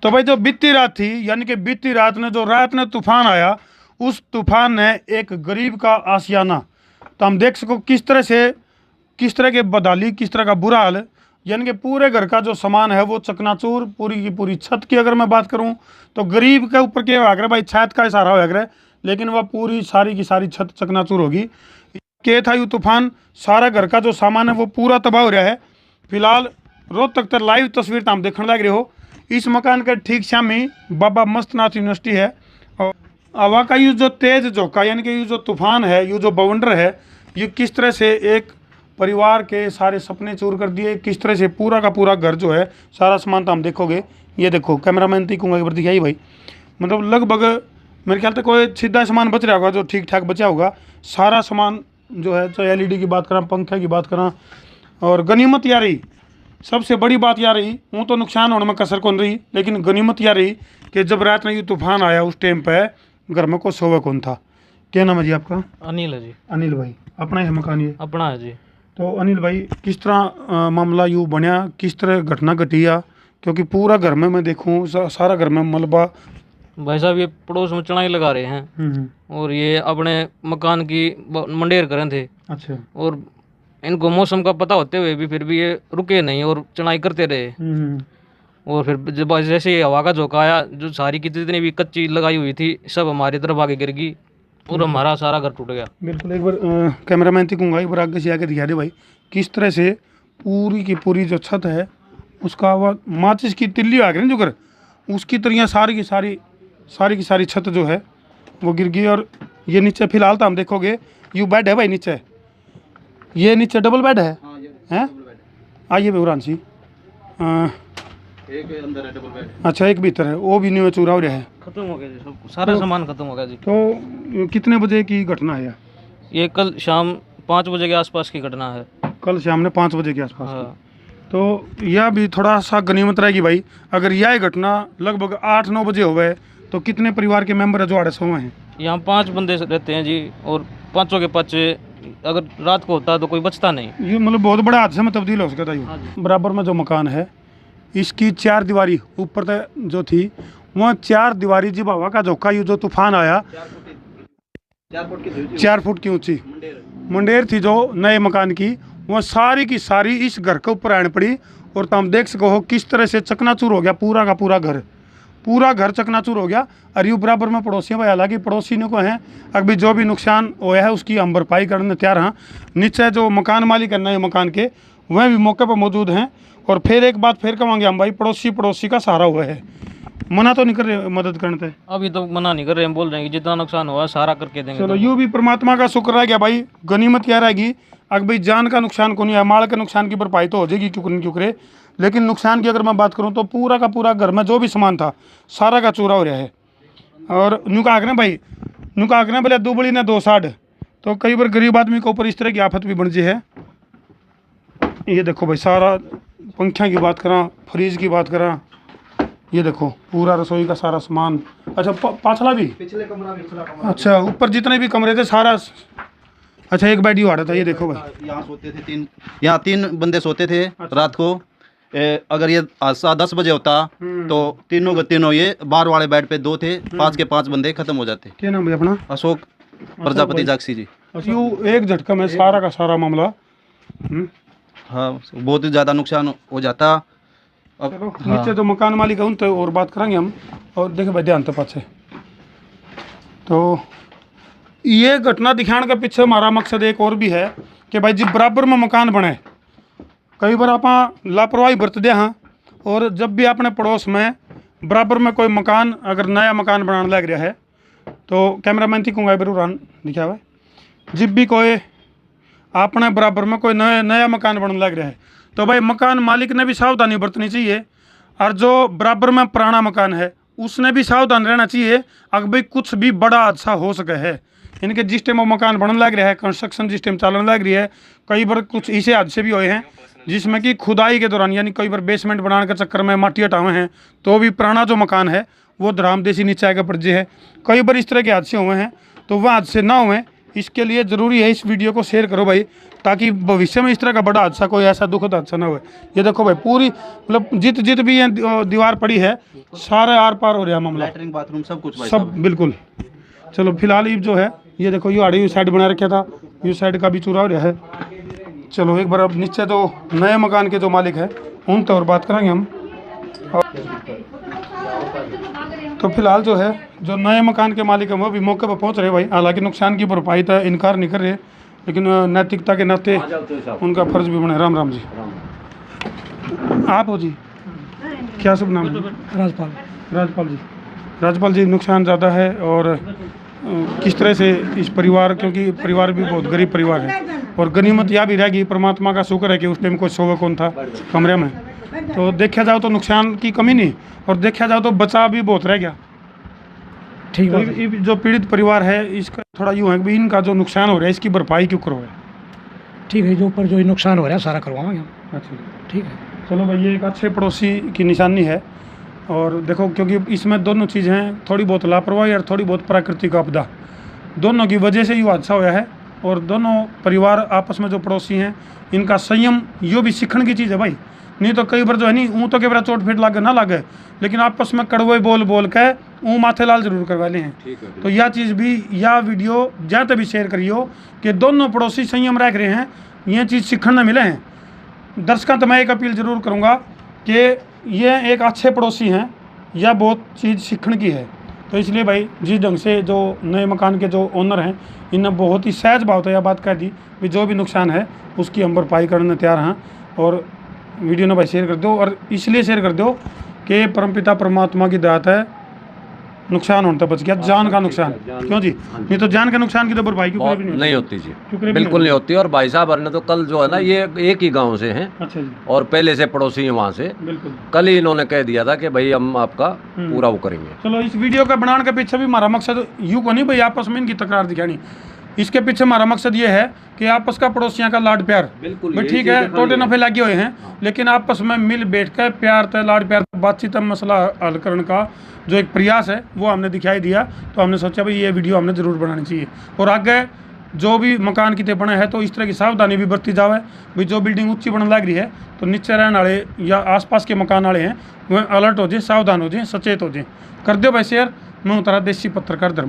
तो भाई जो बीती रात थी, यानी कि बीती रात ने जो रात ने तूफान आया, उस तूफान ने एक गरीब का आशियाना, तो हम देख सको किस तरह से, किस तरह के बदहाली, किस तरह का बुरा हाल, यानी कि पूरे घर का जो सामान है वो चकनाचूर, पूरी की पूरी छत की अगर मैं बात करूं तो गरीब के ऊपर क्या होगा भाई, छत का इशारा होगा, लेकिन वह पूरी सारी की सारी छत चकनाचूर होगी। के था यू तूफान, सारा घर का जो सामान है वो पूरा तबाह हो रहा है। फिलहाल रोहतक तक लाइव तस्वीर तो हम देखने लग रहे हो। इस मकान के ठीक सामने बाबा मस्तनाथ यूनिवर्सिटी है। और हवा का यू जो तेज झोंका, यानी कि यू जो तूफान है, यू जो बवंडर है, ये किस तरह से एक परिवार के सारे सपने चूर कर दिए, किस तरह से पूरा का पूरा घर जो है, सारा सामान तो हम देखोगे। ये देखो कैमरामैन तीकूंगा एक बार दिखाई भाई, मतलब लगभग मेरे ख्याल से कोई सीधा सामान बच रहा होगा जो ठीक ठाक बचा होगा। सारा सामान जो है, चाहे एलईडी की बात करा, पंखे की बात करा, और गनीमत या रही, सबसे बड़ी बात या रही, वो तो नुकसान होने में कसर कौन रही, लेकिन गनीमत या रही कि जब रात में ये तूफान आया उस टाइम पे घर में को सोवे कौन था। क्या नाम है जी आपका? अनिल है जी। अनिल भाई, अपना है मकान ये? अपना है जी। तो अनिल भाई किस तरह मामला यूँ बनया, किस तरह घटना घटिया, क्योंकि पूरा घर में मैं देखूँ सारा घर में मलबा। भाई साहब ये पड़ोस में चढ़ाई लगा रहे हैं और ये अपने मकान की मंडेर करे थे। अच्छा। और इनको मौसम का पता होते हुए भी फिर भी ये रुके नहीं और चढ़ाई करते रहे। और फिर जब जैसे ये हवा का झोंका आया, जो सारी की जितनी भी कच्ची लगाई हुई थी सब हमारी तरफ आगे गिर गई और हमारा सारा घर टूट गया। बिल्कुल, एक बार कैमरामैन थी कहूँगा, एक बार आगे से आके दिखा दे भाई, किस तरह से पूरी की पूरी जो छत है उसका वह माचिस की तिल्ली आ गई ना जो घर, उसकी तरह सारी की सारी छत जो है वो गिर गई। और ये नीचे फिलहाल तो हम देखोगे यू बेड है भाई नीचे, ये नीचे डबल बेड है। हैं आइए बेवरान सी, एक अंदर है डबल बेड। अच्छा, एक भीतर है, वो भी न्यू चूरा हो रहा है, खत्म हो गया जी, सब सारा सामान खत्म हो गया जी। तो कितने बजे की घटना है? ये कल शाम 5 बजे के आसपास की घटना है। कल शाम ने 5 बजे के आसपास। हाँ। तो यह भी थोड़ा सा गनीमत रहेगी भाई, अगर यह घटना लगभग 8-9 बजे हो गए तो कितने परिवार के मेंबर है जो आड़े सोए हैं? यहाँ 5 बंदे रहते हैं जी, और पाँचों के पाँच अगर रात को होता तो कोई बचता नहीं। ये मतलब बहुत बड़ा हादसे में तब्दील हो सका था। हाँ ये बराबर में जो मकान है इसकी 4 दीवारी ऊपर तक जो थी, वह 4 दीवारी जब हवा का झोंका, ये जो तूफान आया 4 फुट की ऊंची मुंडेर थी जो नए मकान की, वह सारी की सारी इस घर के ऊपर आने पड़ी। और तुम देख सको हो किस तरह से चकनाचूर हो गया पूरा का पूरा घर चकनाचूर हो गया। और यू बराबर में पड़ोसियों भाई, हालांकि पड़ोसियों को हैं अभी जो भी नुकसान हुआ है उसकी हम भरपाई करने तैयार हैं। नीचे जो मकान मालिक है नए मकान के, वह भी मौके पर मौजूद हैं। और फिर एक बात फिर कहेंगे हम भाई, पड़ोसी का सहारा हुआ है, मना तो नहीं कर रहे मदद करने थे? अभी तो मना नहीं कर रहे, हम बोल रहे हैं कि जितना नुकसान हुआ सारा करके देंगे। चलो यूँ भी परमात्मा का शुक्र रह गया भाई, गनीमत क्या रहेगी, अगर भाई जान का नुकसान को नहीं है, माल के नुकसान की भरपाई तो हो जाएगी क्यों करे, लेकिन नुकसान की अगर मैं बात करूं तो पूरा का पूरा घर में जो भी सामान था सारा का चूरा हो रहा है। और न्यू का आखना भाई, न्यू का आखना बोले दुबली ने 2 साढ़, तो कई बार गरीब आदमी के ऊपर इस तरह की आफत भी बन जी है। ये देखो भाई, सारा पंखा की बात करा, फ्रिज की बात करा, ये देखो पूरा रसोई का सारा सामान। अच्छा पाछला भी, पिछले कमरा भी खुला कमरा। अच्छा ऊपर जितने भी कमरे थे सारा। अच्छा एक बेड ही आ रहा था, ये देखो भाई, यहाँ सोते थे यहाँ 3 बंदे सोते थे। अच्छा। रात को अगर ये 10 बजे होता तो तीनों ये बाहर वाले बेड पे 2 थे, 5 के 5 बंदे खत्म हो जाते। क्या नाम है अपना? अशोक प्रजापति जागसी जी। यू एक झटका में सारा का सारा मामला। हाँ, बहुत ही ज़्यादा नुकसान हो जाता। अब नीचे जो मकान मालिक है उन तो और बात करेंगे हम। और देखे भाई ध्यान तो पाछे, तो ये घटना दिखाने के पीछे हमारा मकसद एक और भी है कि भाई जी बराबर में मकान बने, कई बार आप लापरवाही बरतते हैं। और जब भी अपने पड़ोस में बराबर में कोई मकान अगर नया मकान बनाने लग रहा है तो कैमरामैन थी कहूँगा बरूरान दिखा हुआ, जब भी कोई अपने बराबर में कोई नया मकान बनने लग रहा है तो भाई मकान मालिक ने भी सावधानी बरतनी चाहिए। और जो बराबर में पुराना मकान है उसने भी सावधान रहना चाहिए, अगर भाई कुछ भी बड़ा हादसा हो सके है। इनके जिस टाइम वो मकान बनने लग रहा है, कंस्ट्रक्शन जिस टाइम चलने लग रही है, कई बार कुछ ऐसे हादसे भी हुए हैं जिसमें कि खुदाई के दौरान, यानी कई बार बेसमेंट बनाने के चक्कर में माटी हटावे हैं तो भी पुराना जो मकान है वो धराम देसी नीचे आगे पड़ जाए है। कई बार इस तरह के हादसे हुए हैं, तो वह हादसे ना हुए इसके लिए ज़रूरी है इस वीडियो को शेयर करो भाई, ताकि भविष्य में इस तरह का बड़ा हादसा, कोई ऐसा दुखद हादसा ना हो। ये देखो भाई पूरी मतलब जित भी ये दीवार पड़ी है सारे आर पार हो रहा है मामला, लैटरिन बाथरूम सब कुछ भाई सब साहब। बिल्कुल। चलो फिलहाल ये जो है ये देखो ये आड़ी साइड बना रखा था, ये साइड का भी चूरा हो रहा है। चलो एक बार अब नीचे जो नए मकान के जो मालिक है उन तो और बात करेंगे हम। तो फिलहाल जो है जो नए मकान के मालिक हैं वो भी मौके पर पहुंच रहे भाई, हालांकि नुकसान की भरपाई तो इनकार नहीं कर रहे, लेकिन नैतिकता के नाते उनका फर्ज भी बने। राम राम जी। आप हो जी, क्या शुभ नाम है? राजपाल। राजपाल जी। राजपाल जी, नुकसान ज़्यादा है और किस तरह से इस परिवार, क्योंकि परिवार भी बहुत गरीब परिवार है और गनीमत यह भी रहेगी, परमात्मा का शुक्र है कि उस टाइम कोई सोवा कौन था कमरे में, तो देखा जाओ तो नुकसान की कमी नहीं और देखा जाओ तो बचाव भी बहुत रह गया। ठीक तो है। ये जो पीड़ित परिवार है इसका थोड़ा यूँ है कि इनका जो नुकसान हो रहा है इसकी भरपाई क्यों करो है? ठीक है, जो ऊपर जो नुकसान हो रहा है सारा करवाएंगे हम। अच्छा ठीक है। चलो भाई, ये एक अच्छे पड़ोसी की निशानी है। और देखो क्योंकि इसमें दोनों चीज़ें हैं, थोड़ी बहुत लापरवाही और थोड़ी बहुत प्राकृतिक आपदा, दोनों की वजह से ये हादसा हुआ है। और दोनों परिवार आपस में जो पड़ोसी हैं इनका संयम यो भी सीखने की चीज़ है भाई। नहीं तो कई बार जो है नहीं ऊँ तो के बार चोट फेट लागे ना लागे, लेकिन आपस में कड़वे बोल बोल के ऊँ माथे लाल जरूर करवा ले हैं। तो यह चीज़ भी, यह वीडियो जहाँ तक भी शेयर करियो कि दोनों पड़ोसी संयम रख रहे हैं, ये चीज़ सीखने मिले हैं। दर्शकों तो मैं एक अपील ज़रूर करूँगा कि ये एक अच्छे पड़ोसी हैं, यह बहुत चीज़ सीखने की है। तो इसलिए भाई जिस ढंग से जो नए मकान के जो ओनर हैं इन्हें बहुत ही सहज भाव तो यह बात कह दी कि जो भी नुकसान है उसकी हम भरपाई करने तैयार हैं। और वीडियो ने भाई शेयर कर दो, और इसलिए शेयर कर दो कि परमपिता परमात्मा की दात है, नुकसान होने तक बच गया, जान का नुकसान क्यों जी? नहीं तो जान का नुकसान की तो भरपाई क्यों भी नहीं होती जी, क्यों करें भी बिल्कुल नहीं होती। और भाई साहब ने तो कल जो है ना, ये एक ही गांव से हैं अच्छा जी, और पहले से पड़ोसी हैं वहाँ से, बिल्कुल। कल ही इन्होंने कह दिया था कि भाई हम आपका पूरा वो करेंगे। चलो इस वीडियो का बनाने के पीछे भी हमारा मकसद यूँ को नहीं भाई आपस में इनकी तकरार दिखानी, इसके पीछे हमारा मकसद ये है कि आपस का पड़ोसियों का लाड प्यार, बिल्कुल भाई ठीक है टोटे नफे लगे हुए हैं, लेकिन आपस में मिल बैठ कर प्यार तय लाड प्यार बातचीत मसला हल करने का जो एक प्रयास है वो हमने दिखाई दिया। तो हमने सोचा भाई ये वीडियो हमने ज़रूर बनानी चाहिए। और आगे जो भी मकान कितने बने हैं तो इस तरह की सावधानी भी बरती जावे भाई। जो बिल्डिंग ऊंची बनने लग रही है तो नीचे रहने वाले या आसपास के मकान वाले हैं वह अलर्ट हो जाए, सावधान हो जाए, सचेत हो जाए। कर दो भाई शेयर। मैं उतारा देसी पत्रकार धर्म।